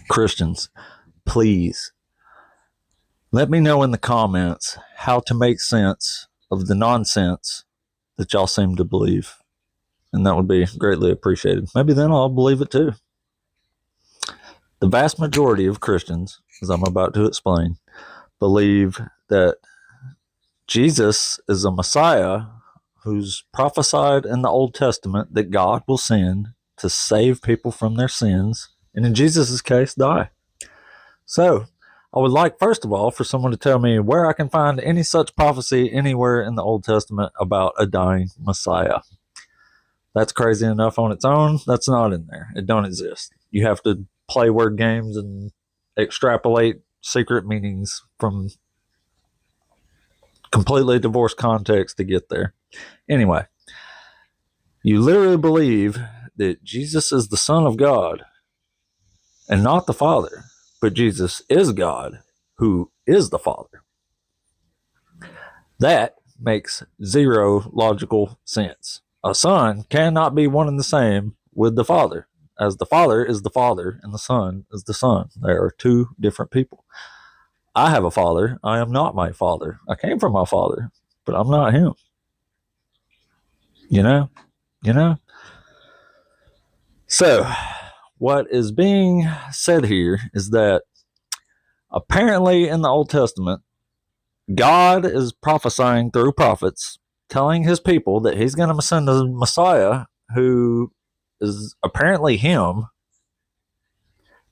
Christians, please let me know in the comments how to make sense of the nonsense that y'all seem to believe. And that would be greatly appreciated. Maybe then I'll believe it too. The vast majority of Christians, as I'm about to explain, believe that Jesus is a Messiah who's prophesied in the Old Testament that God will send to save people from their sins, and in Jesus' case, die. So, I would like, first of all, for someone to tell me where I can find any such prophecy anywhere in the Old Testament about a dying Messiah. That's crazy enough on its own. That's not in there. It don't exist. You have to play word games and extrapolate secret meanings from completely divorced context to get there. Anyway, you literally believe that Jesus is the Son of God and not the Father, but Jesus is God who is the Father. That makes zero logical sense. A son cannot be one and the same with the Father, as the Father is the Father and the Son is the Son. They are two different people. I have a father. I am not my father. I came from my father, but I'm not him. You know? So, what is being said here is that apparently in the Old Testament, God is prophesying through prophets, telling his people that he's going to send a Messiah who is apparently him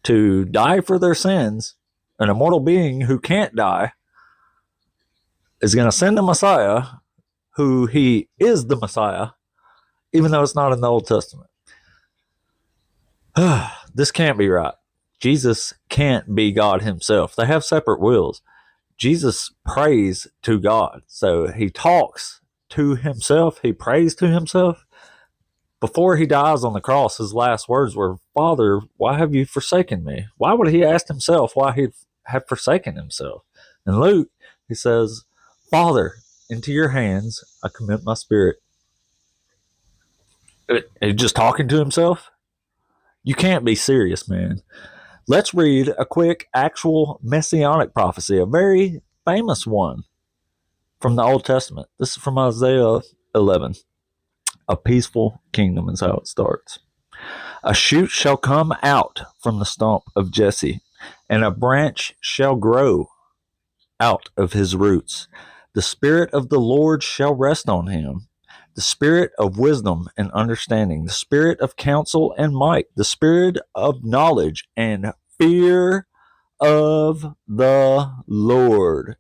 to die for their sins. An immortal being who can't die is going to send a Messiah who he is the Messiah, even though it's not in the Old Testament. This can't be right. Jesus can't be God himself. They have separate wills. Jesus prays to God. So he talks to himself. He prays to himself. Before he dies on the cross, his last words were, "Father, why have you forsaken me?" Why would he ask himself why he had forsaken himself? In Luke, he says, "Father, into your hands I commit my spirit." He's just talking to himself? You can't be serious, man. Let's read a quick actual messianic prophecy, a very famous one from the Old Testament. This is from Isaiah 11. A peaceful kingdom is how it starts. A shoot shall come out from the stump of Jesse, and a branch shall grow out of his roots. The Spirit of the Lord shall rest on him, the Spirit of wisdom and understanding, the Spirit of counsel and might, the Spirit of knowledge and fear of the Lord.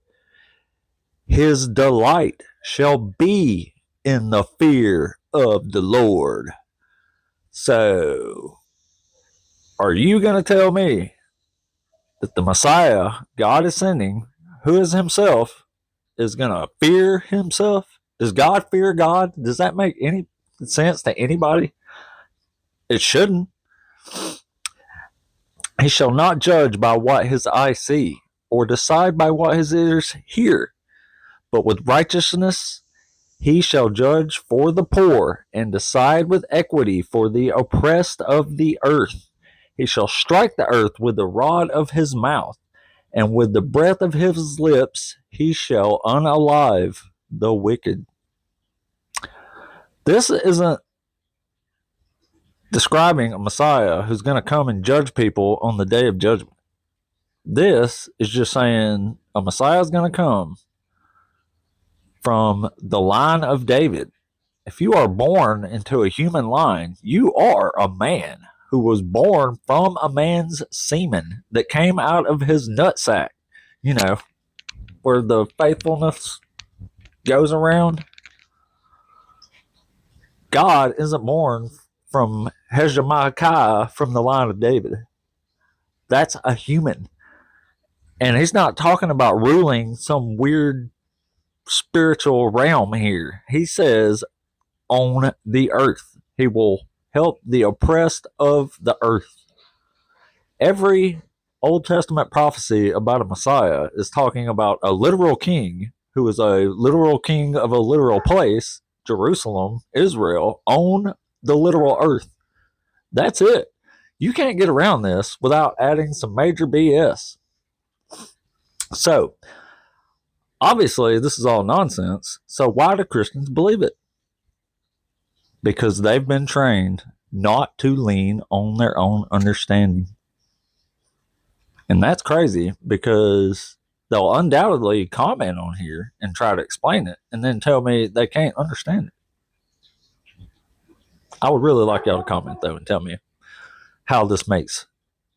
His delight shall be in the fear of the Lord. So, are you going to tell me that the Messiah God is sending, who is himself, is going to fear himself? Does God fear God? Does that make any sense to anybody? It shouldn't. He shall not judge by what his eyes see, or decide by what his ears hear, but with righteousness he shall judge for the poor, and decide with equity for the oppressed of the earth. He shall strike the earth with the rod of his mouth, and with the breath of his lips he shall unalive the wicked. This isn't describing a Messiah who's going to come and judge people on the day of judgment. This is just saying a Messiah is going to come from the line of David. If you are born into a human line, you are a man who was born from a man's semen that came out of his nutsack. You know, where the faithfulness goes around. God isn't born from Hezekiah from the line of David. That's a human. And he's not talking about ruling some weird spiritual realm here. He says on the earth. He will help the oppressed of the earth. Every Old Testament prophecy about a Messiah is talking about a literal king who is a literal king of a literal place, Jerusalem, Israel, on the literal earth. That's it. You can't get around this without adding some major BS. So, obviously, this is all nonsense. So, why do Christians believe it? Because they've been trained not to lean on their own understanding. And that's crazy because they'll undoubtedly comment on here and try to explain it and then tell me they can't understand it. I would really like y'all to comment, though, and tell me how this makes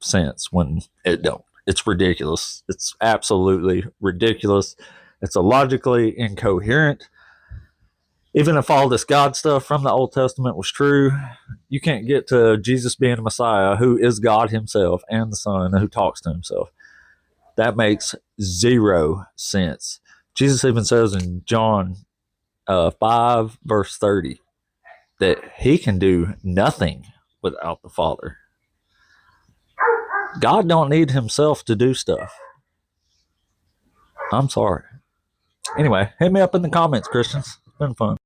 sense when it don't. It's ridiculous. It's absolutely ridiculous. It's illogically incoherent. Even if all this God stuff from the Old Testament was true, you can't get to Jesus being a Messiah who is God himself and the Son who talks to himself. That makes zero sense. Jesus even says in John 5, verse 30, that he can do nothing without the Father. God don't need himself to do stuff. I'm sorry. Anyway, hit me up in the comments, Christians. It's been fun.